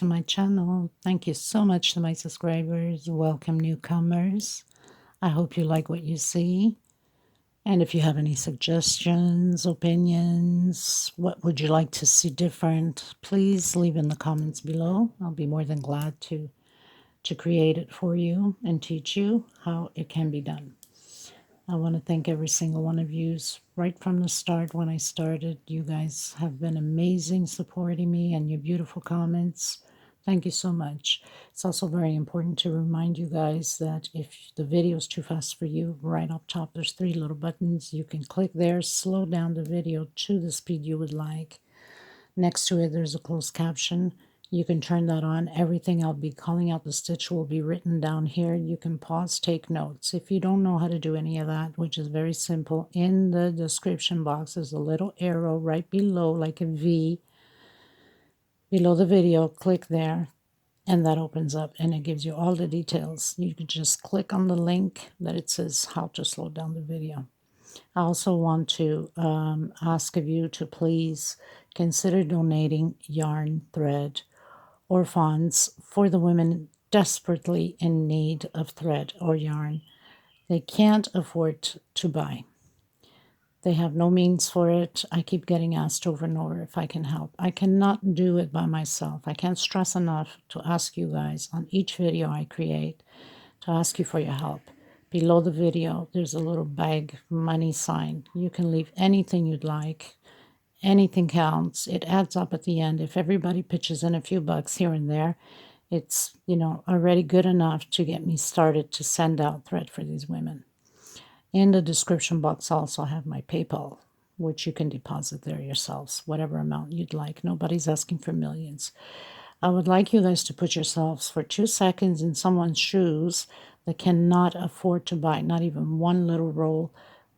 to my channel. Thank you so much to my subscribers. Welcome newcomers. I hope you like what you see. And if you have any suggestions, opinions, what would you like to see different, please leave in the comments below. I'll be more than glad to create it for you and teach you how it can be done. I want to thank every single one of you right from the start. When I started, you guys have been amazing supporting me and your beautiful comments. Thank you so much. It's also very important to remind you guys that if the video is too fast for you, right up top there's 3 little buttons. You can click there, slow down the video to the speed you would like. Next to it there's a closed caption. You can turn that on. Everything I'll be calling out the stitch will be written down here. You can pause, take notes. If you don't know how to do any of that, which is very simple, in the description box there's a little arrow right below, like a V, below the video. Click there, and that opens up, and it gives you all the details. You can just click on the link that it says how to slow down the video. I also want to ask of you to please consider donating yarn, thread, or funds for the women desperately in need of thread or yarn. They can't afford to buy. They have no means for it. I keep getting asked over and over if I can help. I cannot do it by myself. I can't stress enough to ask you guys on each video I create to ask you for your help. Below the video, there's a little bag money sign. You can leave anything you'd like. Anything counts. It adds up at the end. If everybody pitches in a few bucks here and there, it's, already good enough to get me started to send out thread for these women. In the description box, I also have my PayPal, which you can deposit there yourselves, whatever amount you'd like. Nobody's asking for millions. I would like you guys to put yourselves for 2 seconds in someone's shoes that cannot afford to buy not even one little roll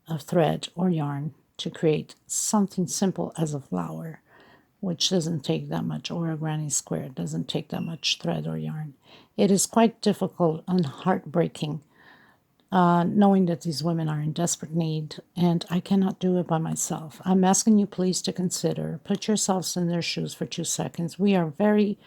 of thread or yarn to create something simple as a flower, which doesn't take that much, or a granny square. It doesn't take that much thread or yarn. It is quite difficult and heartbreaking knowing that these women are in desperate need, and I cannot do it by myself. I'm asking you please to consider, put yourselves in their shoes for 2 seconds. We are very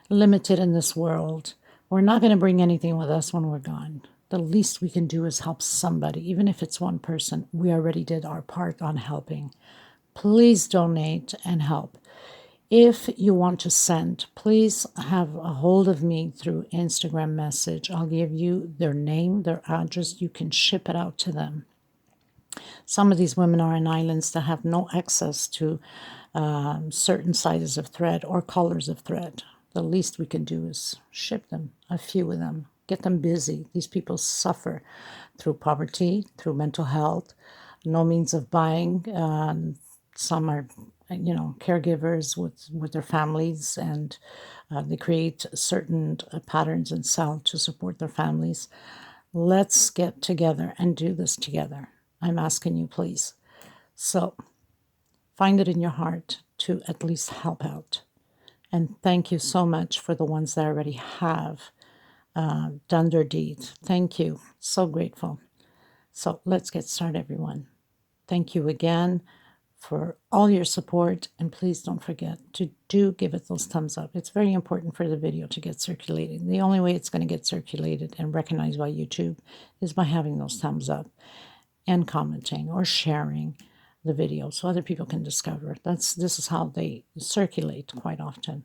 limited in this world. We're not going to bring anything with us when we're gone. The least we can do is help somebody, even if it's one person. We already did our part on helping. Please donate and help. If you want to send, please have a hold of me through Instagram message. I'll give you their name, their address. You can ship it out to them. Some of these women are in islands that have no access to certain sizes of thread or colors of thread. The least we can do is ship them, a few of them, get them busy. These people suffer through poverty, through mental health, no means of buying. Some are, caregivers with their families, and they create certain patterns and sell to support their families. Let's get together and do this together. I'm asking you, please. So find it in your heart to at least help out. And thank you so much for the ones that already have done their deed. Thank you. So grateful. So let's get started, everyone. Thank you again for all your support, and please don't forget to give it those thumbs up. It's very important for the video to get circulated. The only way it's going to get circulated and recognized by YouTube is by having those thumbs up and commenting or sharing the video so other people can discover it. This is how they circulate quite often.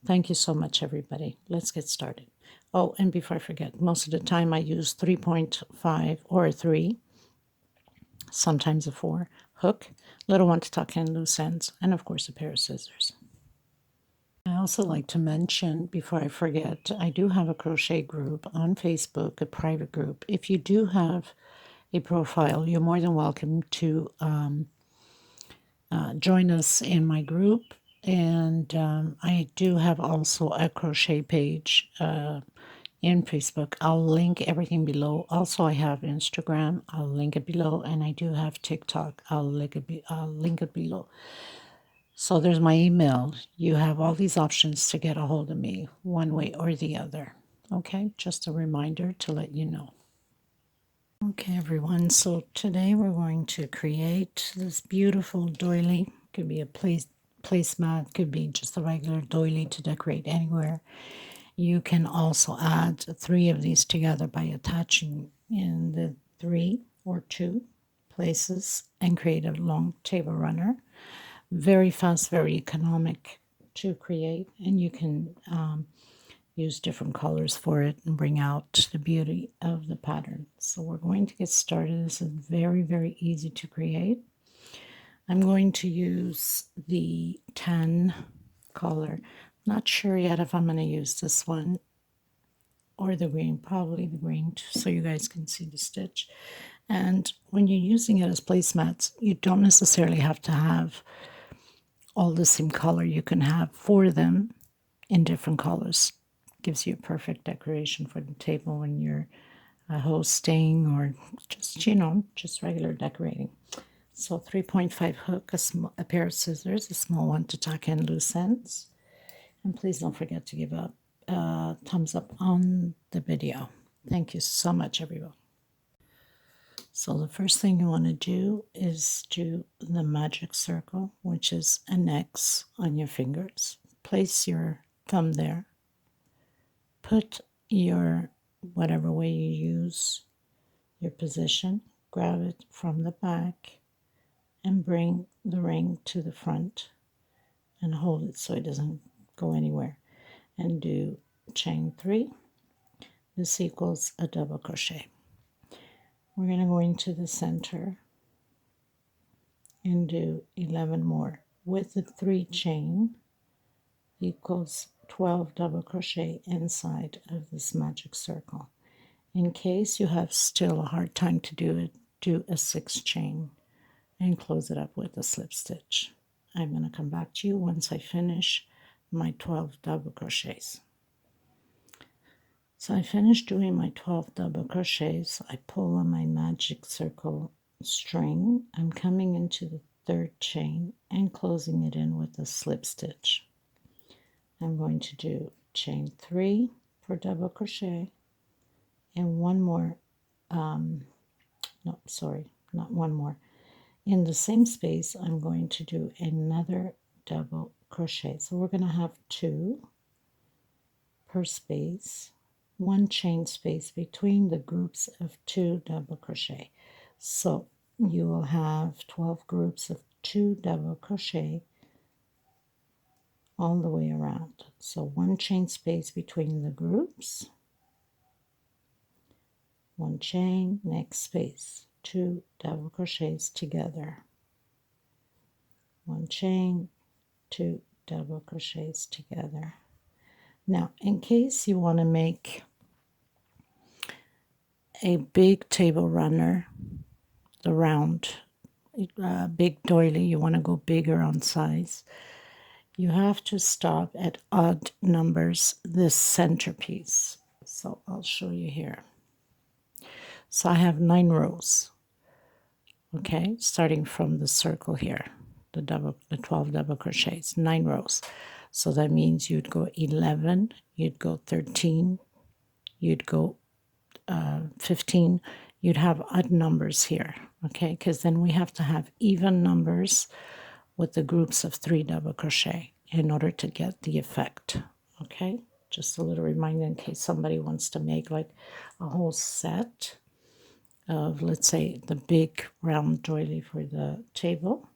Thank you so much, everybody. Let's get started. Oh, and before I forget, most of the time I use 3.5 or a 3, sometimes a 4 hook, little one to tuck in loose ends, and of course a pair of scissors. I also like to mention, before I forget, I do have a crochet group on Facebook, a private group. If you do have a profile, you're more than welcome to join us in my group. And I do have also a crochet page in Facebook. I'll link everything below. Also, I have Instagram. I'll link it below. And I do have TikTok. I'll link it below. So there's my email. You have all these options to get a hold of me one way or the other. Okay, just a reminder to let you know. Okay, everyone, so today we're going to create this beautiful doily. It could be a placemat, could be just a regular doily to decorate anywhere. You can also add 3 of these together by attaching in the 3 or 2 places and create a long table runner. Very fast, very economic to create, and you can use different colors for it and bring out the beauty of the pattern. So we're going to get started. This is very, very easy to create. I'm going to use the tan color. Not sure yet if I'm going to use this one or the green, probably the green, so you guys can see the stitch. And when you're using it as placemats, you don't necessarily have to have all the same color. You can have 4 of them in different colors. Gives you a perfect decoration for the table when you're hosting or just, just regular decorating. So 3.5 hook, a pair of scissors, a small one to tuck in loose ends. And please don't forget to give a thumbs up on the video. Thank you so much, everyone. So the first thing you want to do is do the magic circle, which is an X on your fingers. Place your thumb there. Put your, whatever way you use your position, grab it from the back and bring the ring to the front and hold it so it doesn't go anywhere. And do chain 3. This equals a double crochet. We're going to go into the center and do 11 more. With the 3 chain equals 12 double crochet inside of this magic circle. In case you have still a hard time to do it, do a 6 chain and close it up with a slip stitch. I'm going to come back to you once I finish my 12 double crochets. So I finished doing my 12 double crochets. I pull on my magic circle string. I'm coming into the 3rd chain and closing it in with a slip stitch. I'm going to do chain 3 for double crochet and one more, no, sorry, not one more. In the same space, I'm going to do another double crochet. So we're going to have 2 per space, 1 chain space between the groups of 2 double crochet. So you will have 12 groups of 2 double crochet all the way around. So 1 chain space between the groups, 1 chain, next space, 2 double crochets together, 1 chain, 2 double crochets together. Now, in case you want to make a big table runner, the round, big doily, you want to go bigger on size, you have to stop at odd numbers, this centerpiece. So I'll show you here. So I have 9 rows, okay, starting from the circle here, the 12 double crochets, 9 rows. So that means you'd go 11, you'd go 13, you'd go 15, you'd have odd numbers here, okay, because then we have to have even numbers with the groups of 3 double crochet in order to get the effect, okay? Just a little reminder in case somebody wants to make like a whole set of, let's say, the big round doily for the table,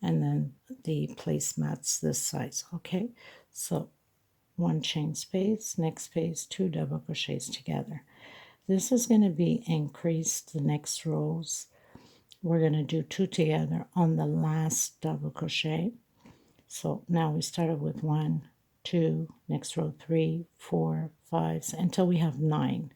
and then the placemats this size, okay? So 1 chain space, next space, 2 double crochets together. This is going to be increased the next rows. We're going to do 2 together on the last double crochet. So now we started with 1, 2, next row 3, 4, 5, until we have 9.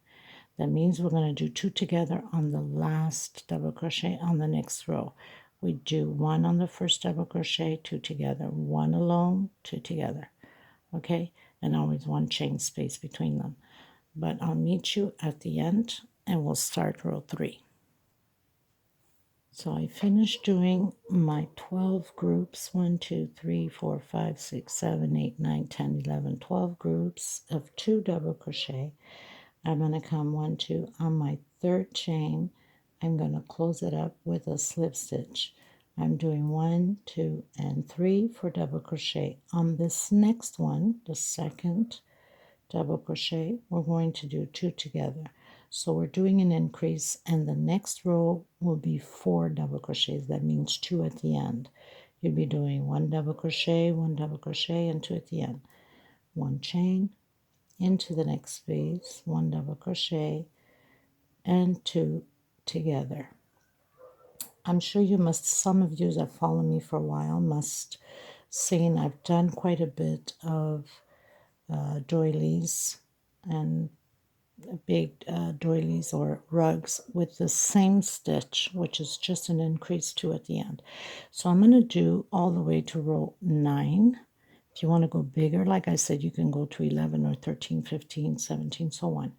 That means we're going to do 2 together on the last double crochet on the next row. We do 1 on the first double crochet, 2 together, 1 alone, 2 together, okay? And always 1 chain space between them. But I'll meet you at the end and we'll start row 3. So I finished doing my 12 groups, 1, 2, 3, 4, 5, 6, 7, 8, 9, 10, 11, 12 groups of 2 double crochet. I'm going to come 1, 2 on my 3rd chain. I'm going to close it up with a slip stitch. I'm doing 1, 2, and 3 for double crochet. On this next one, the second double crochet, we're going to do 2 together. So we're doing an increase, and the next row will be 4 double crochets. That means 2 at the end. You'll be doing 1 double crochet, 1 double crochet, and 2 at the end. 1 chain into the next space, 1 double crochet, and 2 together. I'm sure you must, some of you that follow me for a while must seen I've done quite a bit of doilies and big doilies or rugs with the same stitch, which is just an increase 2 at the end. So I'm going to do all the way to row 9. If you want to go bigger, like I said, you can go to 11 or 13, 15, 17, so on.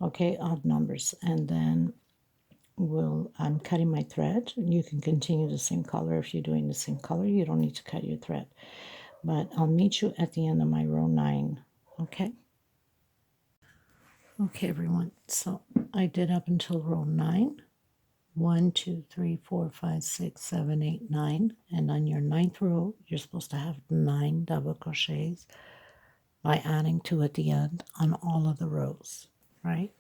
Okay, odd numbers. And then I'm cutting my thread. You can continue the same color. If you're doing the same color, you don't need to cut your thread. But I'll meet you at the end of my row 9. Okay? Okay, everyone. So I did up until row 9. 1, 2, 3, 4, 5, 6, 7, 8, 9. And on your 9th row, you're supposed to have 9 double crochets by adding 2 at the end on all of the rows, right?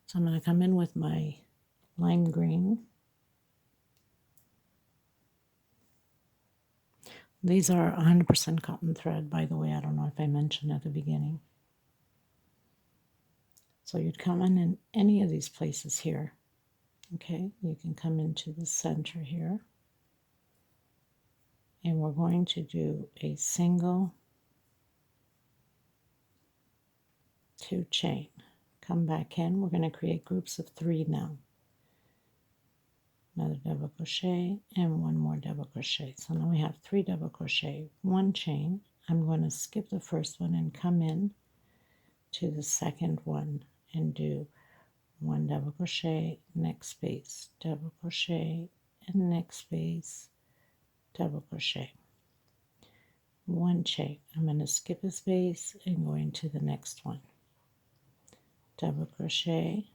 So I'm going to come in with my lime green. These are 100% cotton thread, by the way. I don't know if I mentioned at the beginning. So you'd come in any of these places here. Okay, you can come into the center here. And we're going to do a single 2 chain. Come back in. We're going to create groups of 3 now. Another double crochet and 1 more double crochet. So now we have 3 double crochet, 1 chain. I'm going to skip the first one and come in to the second one and do 1 double crochet, next space, double crochet, and next space, double crochet. 1 chain. I'm going to skip a space and go into the next one. Double crochet,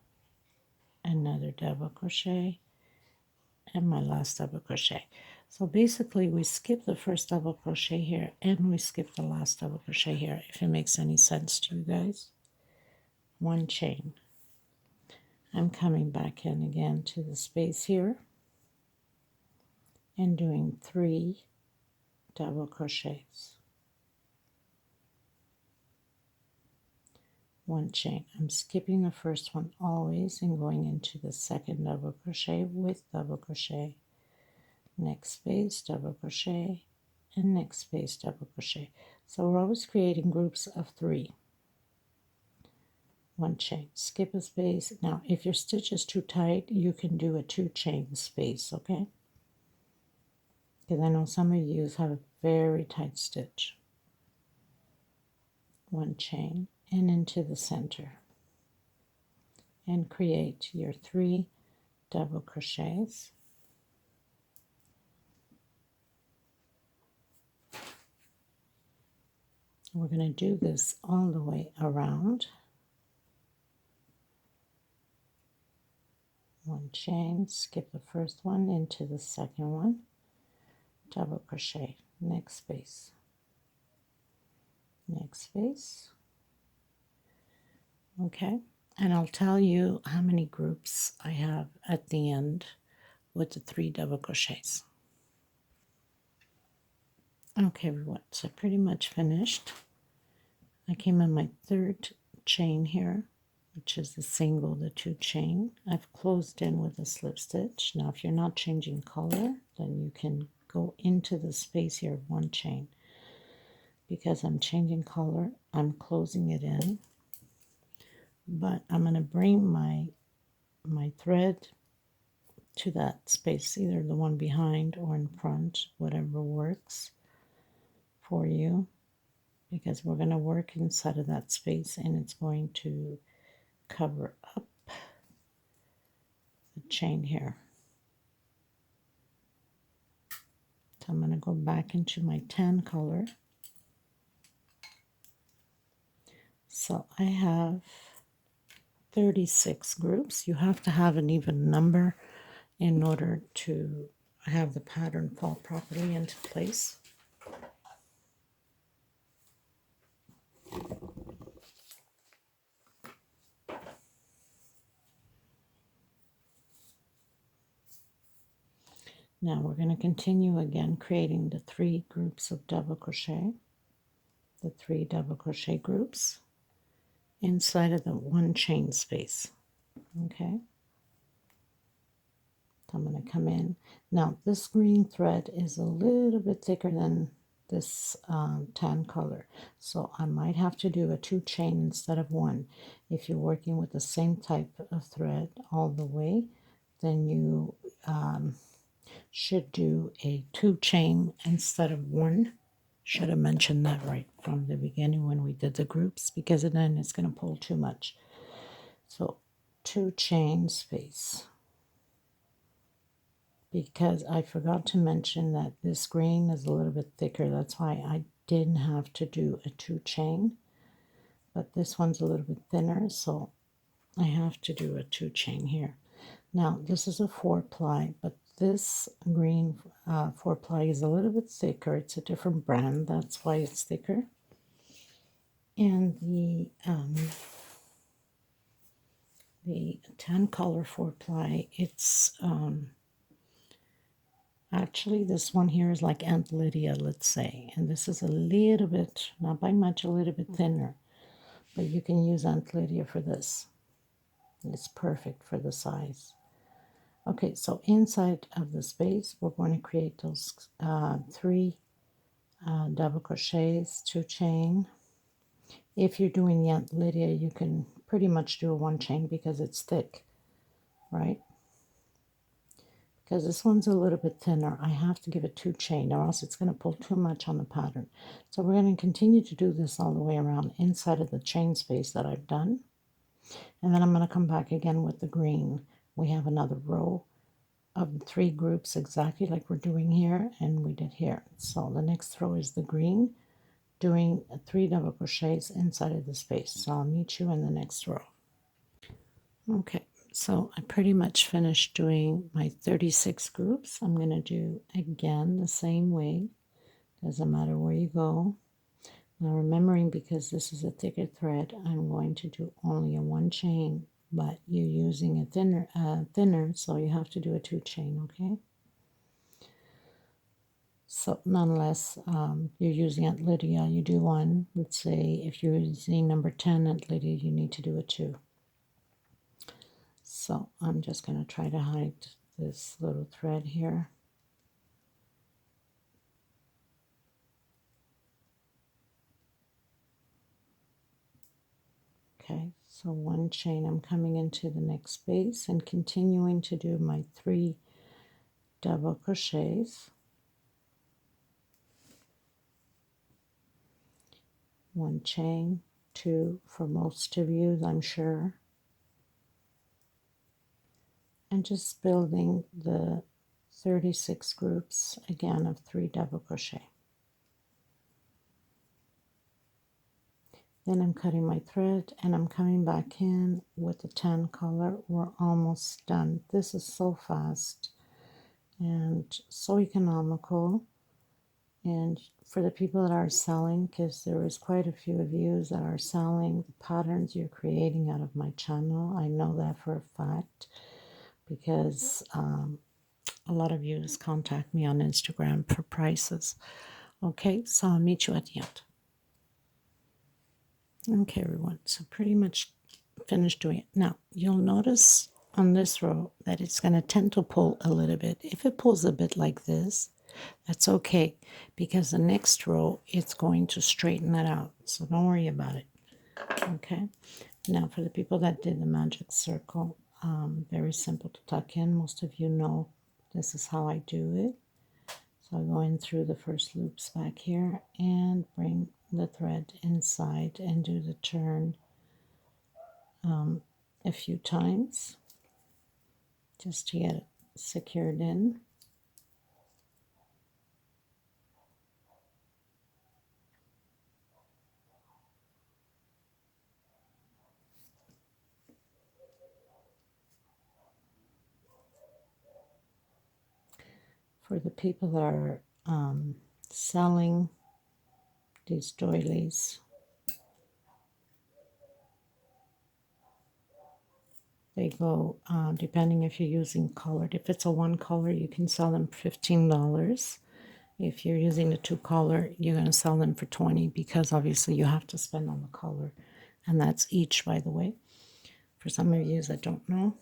another double crochet, and my last double crochet. So basically we skip the first double crochet here and we skip the last double crochet here, if it makes any sense to you guys. 1 chain. I'm coming back in again to the space here and doing 3 double crochets. 1 chain. I'm skipping the first one always and going into the second double crochet with double crochet. Next space, double crochet, and next space, double crochet. So we're always creating groups of 3. 1 chain, skip a space. Now, if your stitch is too tight, you can do a 2 chain space, okay? Because I know some of you have a very tight stitch. 1 chain and into the center. And create your 3 double crochets. We're going to do this all the way around. 1 chain, skip the first one into the second one, double crochet, next space, next space. Okay, and I'll tell you how many groups I have at the end with the 3 double crochets. Okay, everyone, so pretty much finished. I came in my 3rd chain here, which is the single, the 2 chain. I've closed in with a slip stitch. Now, if you're not changing color, then you can go into the space here, 1 chain. Because I'm changing color, I'm closing it in. But I'm going to bring my thread to that space, either the one behind or in front, whatever works for you. Because we're going to work inside of that space and it's going to cover up the chain here. So I'm going to go back into my tan color. So I have 36 groups. You have to have an even number in order to have the pattern fall properly into place. Now we're going to continue again creating the 3 groups of double crochet, the 3 double crochet groups inside of the 1 chain space. Okay, so I'm going to come in. Now this green thread is a little bit thicker than this tan color, so I might have to do a 2 chain instead of 1. If you're working with the same type of thread all the way, then you should do a 2 chain instead of 1. Should have mentioned that right from the beginning when we did the groups, because then it's going to pull too much. So 2 chain space, because I forgot to mention that this green is a little bit thicker. That's why I didn't have to do a 2 chain, but this one's a little bit thinner, so I have to do a 2 chain here. Now this is a 4-ply, but this green 4-ply is a little bit thicker. It's a different brand, that's why it's thicker. And the tan color 4-ply, it's actually this one here is like Aunt Lydia, let's say, and this is a little bit, not by much, a little bit thinner, but you can use Aunt Lydia for this. It's perfect for the size. Okay, so inside of the space, we're going to create those 3 double crochets, 2 chain. If you're doing the Aunt Lydia, you can pretty much do a 1 chain because it's thick, right? Because this one's a little bit thinner, I have to give it 2 chain, or else it's going to pull too much on the pattern. So we're going to continue to do this all the way around inside of the chain space that I've done. And then I'm going to come back again with the green. We have another row of 3 groups exactly like we're doing here and we did here. So the next row is the green, doing 3 double crochets inside of the space. So I'll meet you in the next row. Okay, so I pretty much finished doing my 36 groups. I'm going to do again the same way. Doesn't matter where you go. Now remembering, because this is a thicker thread, I'm going to do only a 1 chain, but you're using a thinner, so you have to do a 2 chain, okay? So nonetheless, you're using Aunt Lydia, you do 1. Let's say if you're using number 10 Aunt Lydia, you need to do a 2. So I'm just going to try to hide this little thread here. Okay, so 1 chain, I'm coming into the next space and continuing to do my 3 double crochets. 1 chain, 2 for most of you, I'm sure. And just building the 36 groups again of 3 double crochet. Then I'm cutting my thread and I'm coming back in with the tan color. We're almost done. This is so fast and so economical. And for the people that are selling, because there is quite a few of you that are selling the patterns you're creating out of my channel. I know that for a fact, because a lot of you just contact me on Instagram for prices. Okay, so I'll meet you at the end. Okay, everyone, so pretty much finished doing it. Now, you'll notice on this row that it's going to tend to pull a little bit. If it pulls a bit like this, that's okay, because the next row, it's going to straighten that out. So don't worry about it. Okay, now for the people that did the magic circle, very simple to tuck in. Most of you know this is how I do it. So I go in through the first loops back here and bring the thread inside and do the turn a few times just to get it secured in. for the people that are selling these doilies. They go, depending if you're using colored. If it's a one color, you can sell them for $15. If you're using the two color, you're going to sell them for $20 because obviously you have to spend on the color. And that's each, by the way, for some of you that don't know.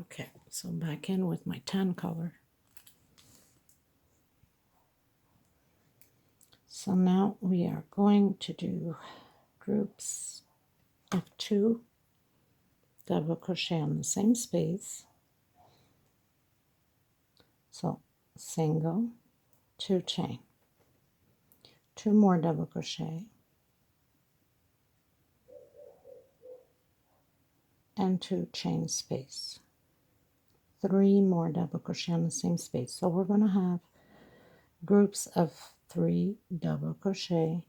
Okay, so back in with my tan color. So now we are going to do groups of 2 double crochet on the same space. So single, 2 chain, 2 more double crochet, and 2 chain space, 3 more double crochet on the same space. So we're going to have groups of 3 double crochet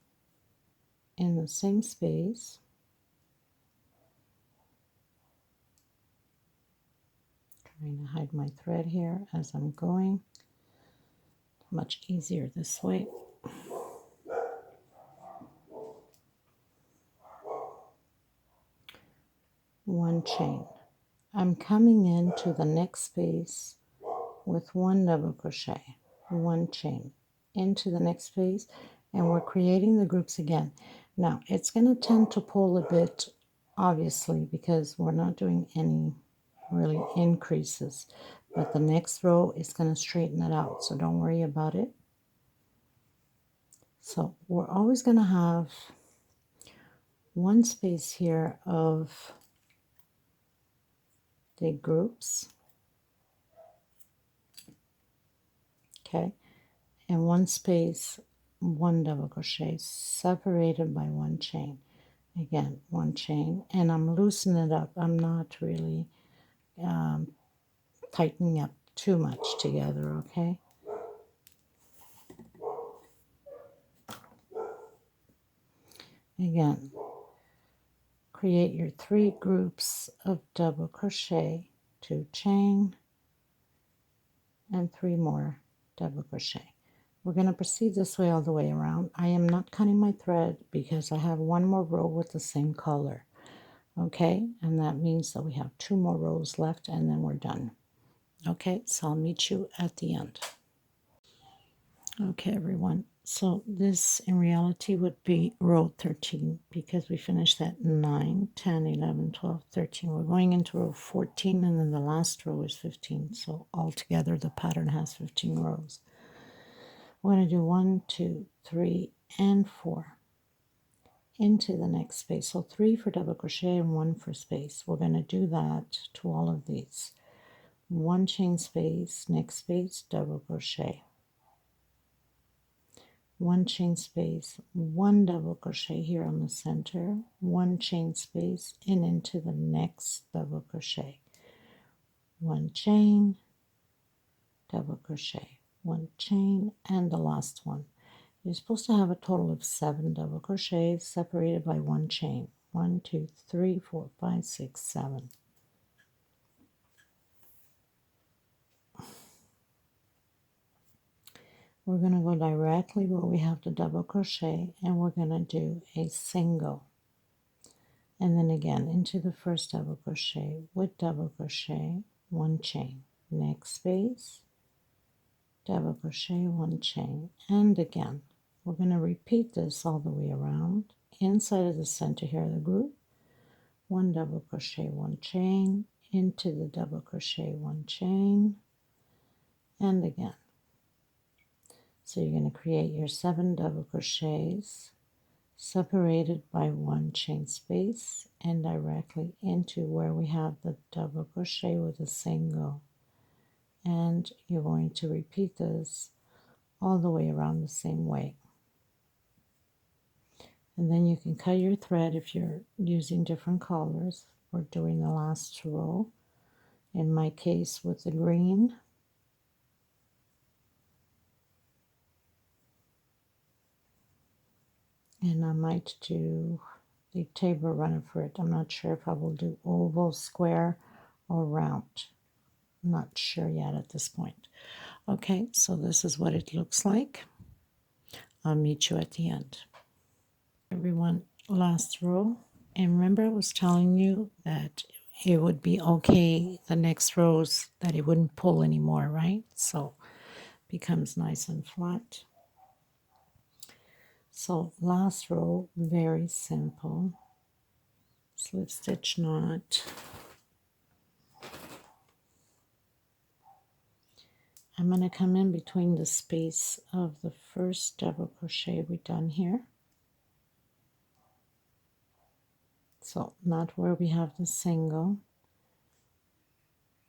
in the same space. Trying to hide my thread here as I'm going. Much easier this way. One chain. I'm coming into the next space with 1 double crochet, 1 chain into the next space, and we're creating the groups again. Now it's going to tend to pull a bit, obviously, because we're not doing any really increases, but the next row is going to straighten it out, so don't worry about it. So we're always going to have one space here of the groups, okay, and one space, 1 double crochet separated by 1 chain. Again, 1 chain, and I'm loosening it up. I'm not really tightening up too much together, okay? Again, create your 3 groups of double crochet, 2 chain, and 3 more double crochet. We're going to proceed this way all the way around. I am not cutting my thread because I have 1 more row with the same color, okay? And that means that we have 2 more rows left and then we're done. Okay, so I'll meet you at the end. Okay, everyone. So this in reality would be row 13 because we finished at 9, 10, 11, 12, 13. We're going into row 14 and then the last row is 15. So altogether the pattern has 15 rows. We're going to do 1, 2, 3, and 4 into the next space. So 3 for double crochet and 1 for space. We're going to do that to all of these. 1 chain space, next space, double crochet. 1 chain space, 1 double crochet here on the center, 1 chain space, and into the next double crochet. 1 chain, double crochet, 1 chain, and the last one. You're supposed to have a total of 7 double crochets separated by 1 chain. 1, 2, 3, 4, 5, 6, 7. We're going to go directly where we have the double crochet and we're going to do a single. And then again into the first double crochet with double crochet, 1 chain. Next space, double crochet, 1 chain. And again, we're going to repeat this all the way around. Inside of the center here of the group, 1 double crochet, 1 chain, into the double crochet, 1 chain, and again. So you're going to create your 7 double crochets separated by 1 chain space and directly into where we have the double crochet with a single. And you're going to repeat this all the way around the same way. And then you can cut your thread if you're using different colors. We're doing the last row, in my case with the green. And I might do the table runner for it. I'm not sure if I will do oval, square, or round. I'm not sure yet at this point. Okay, so this is what it looks like. I'll meet you at the end. Everyone, last row. And remember I was telling you that it would be okay the next rows, that it wouldn't pull anymore, right? So it becomes nice and flat. So last row, very simple. Slip stitch knot. I'm going to come in between the space of the first double crochet we done here. So not where we have the single,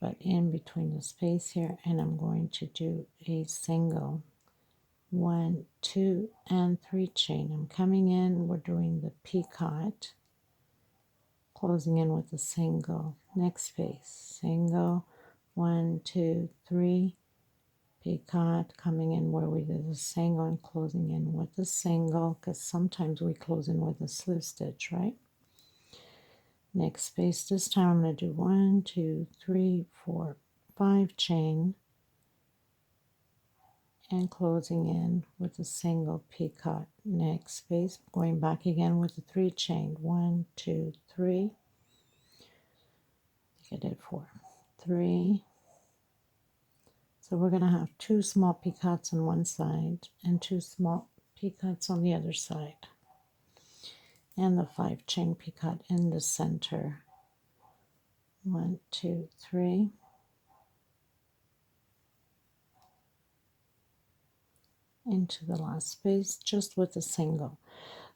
but in between the space here, and I'm going to do a single. 1, 2, and 3 chain. I'm coming in, we're doing the picot, closing in with a single. Next space, single, 1, 2, 3, picot, coming in where we did the single and closing in with the single, because sometimes we close in with a slip stitch, right? Next space, this time I'm going to do 1, 2, 3, 4, 5 chain and closing in with a single picot. Next space, going back again with the 3 chain. 1, 2, 3. I think I did 4. 3. So we're going to have 2 small picots on one side and 2 small picots on the other side. And the 5 chain picot in the center. 1, 2, 3. Into the last space just with a single.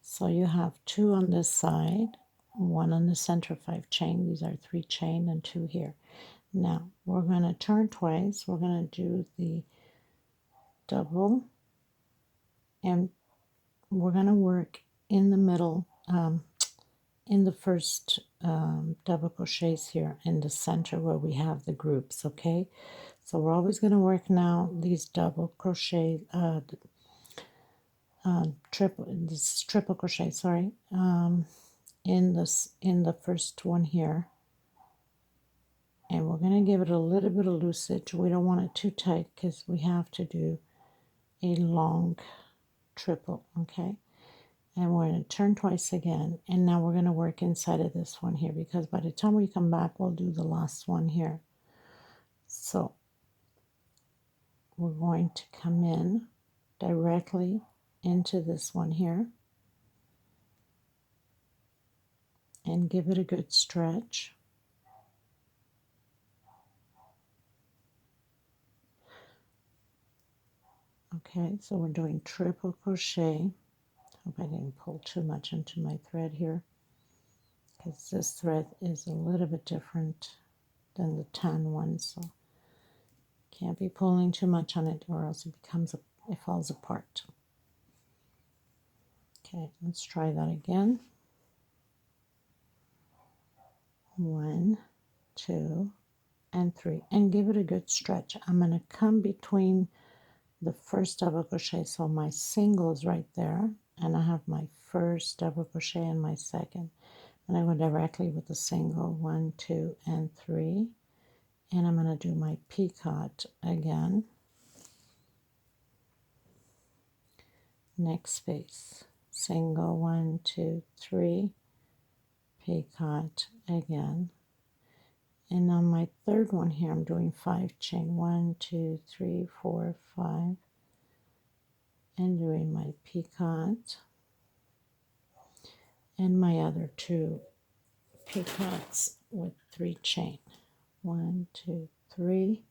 So you have 2 on this side, 1 on the center, 5 chain. These are 3 chain and 2 here. Now we're going to turn twice. We're going to do the double, and we're going to work in the middle, in the first double crochets here in the center where we have the groups. Okay, so we're always going to work now these double crochet, triple crochet, sorry, in the first one here, and we're going to give it a little bit of loosage. We don't want it too tight because we have to do a long triple. Okay, and we're going to turn twice again, and now we're going to work inside of this one here, because by the time we come back we'll do the last one here. So we're going to come in directly into this one here and give it a good stretch. Okay, so we're doing triple crochet. Hope I didn't pull too much into my thread here, because this thread is a little bit different than the tan one, so can't be pulling too much on it or else it falls apart. Okay, let's try that again. 1, 2, and 3, and give it a good stretch. I'm going to come between the first double crochet, so my single is right there, and I have my first double crochet and my second, and I go directly with the single. 1, 2, and 3, and I'm going to do my picot again. Next space, single, 1, 2, 3, picot again. And on my third one here, I'm doing 5 chain. 1, 2, 3, 4, 5. And doing my picot. And my other 2 picots with 3 chain. 1, 2, 3.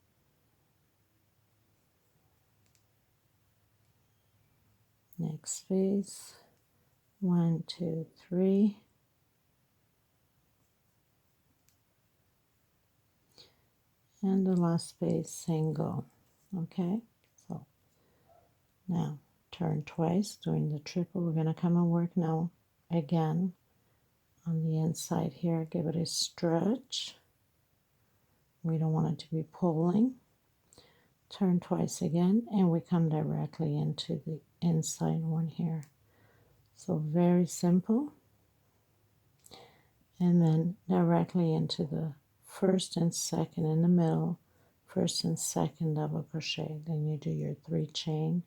Next space. 1, 2, 3. And the last space, single. Okay, so now turn twice, doing the triple. We're going to come and work now again on the inside here. Give it a stretch. We don't want it to be pulling. Turn twice again, and we come directly into the inside one here. So very simple. and then directly into the first and second in the middle, first and second double crochet. Then you do your 3 chain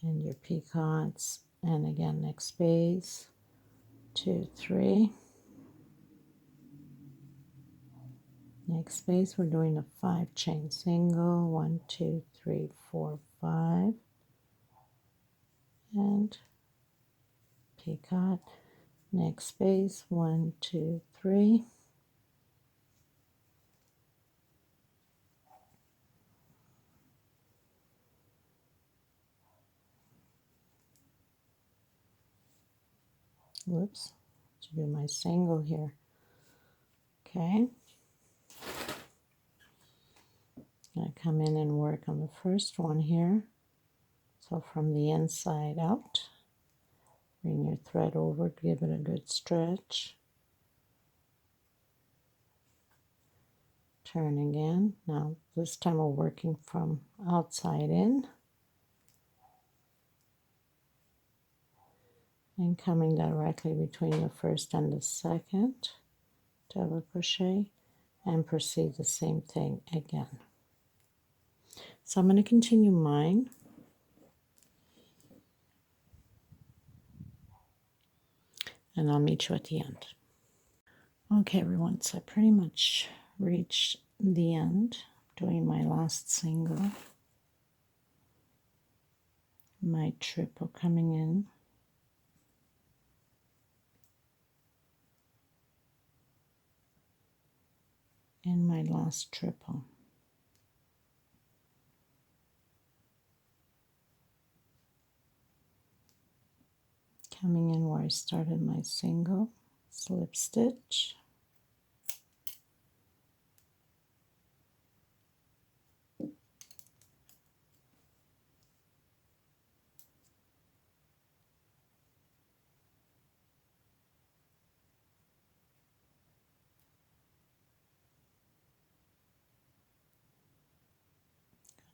and your picots, and again next space, 2, 3. Next space, we're doing a 5 chain single, 1, 2, 3, 4, 5, and picot. Next space, 1, 2, 3. Whoops, to do my single here. Okay. I come in and work on the first one here. So from the inside out, bring your thread over, give it a good stretch. Turn again. Now this time we're working from outside in. And coming directly between the first and the second double crochet, and proceed the same thing again. So I'm going to continue mine. And I'll meet you at the end. Okay everyone, so I pretty much reached the end, doing my last single, my triple coming in, and my last triple. Coming in where I started my single, slip stitch,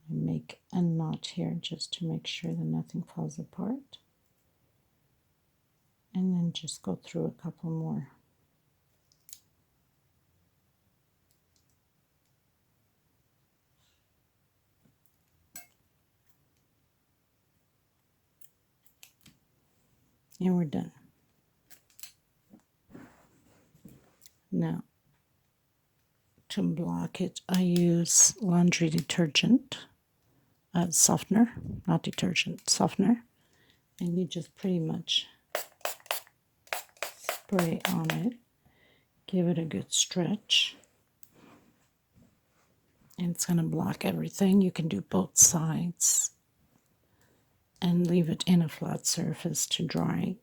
make a knot here just to make sure that nothing falls apart, and then just go through a couple more. And we're done. Now, to block it, I use laundry detergent, softener, not detergent, softener, and you just pretty much spray on it, give it a good stretch, and it's going to block everything. You can do both sides and leave it in a flat surface to dry,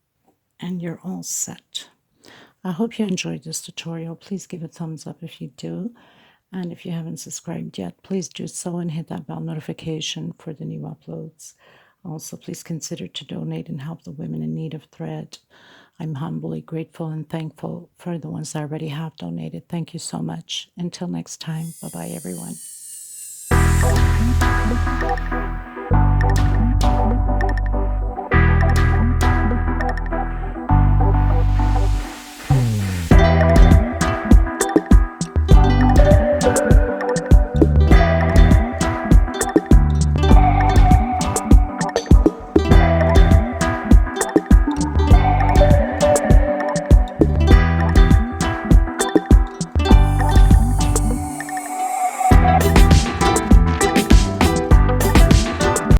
and you're all set. I hope you enjoyed this tutorial. Please give a thumbs up if you do. And if you haven't subscribed yet, please do so and hit that bell notification for the new uploads. Also, please consider to donate and help the women in need of thread. I'm humbly grateful and thankful for the ones that already have donated. Thank you so much. Until next time, bye-bye, everyone.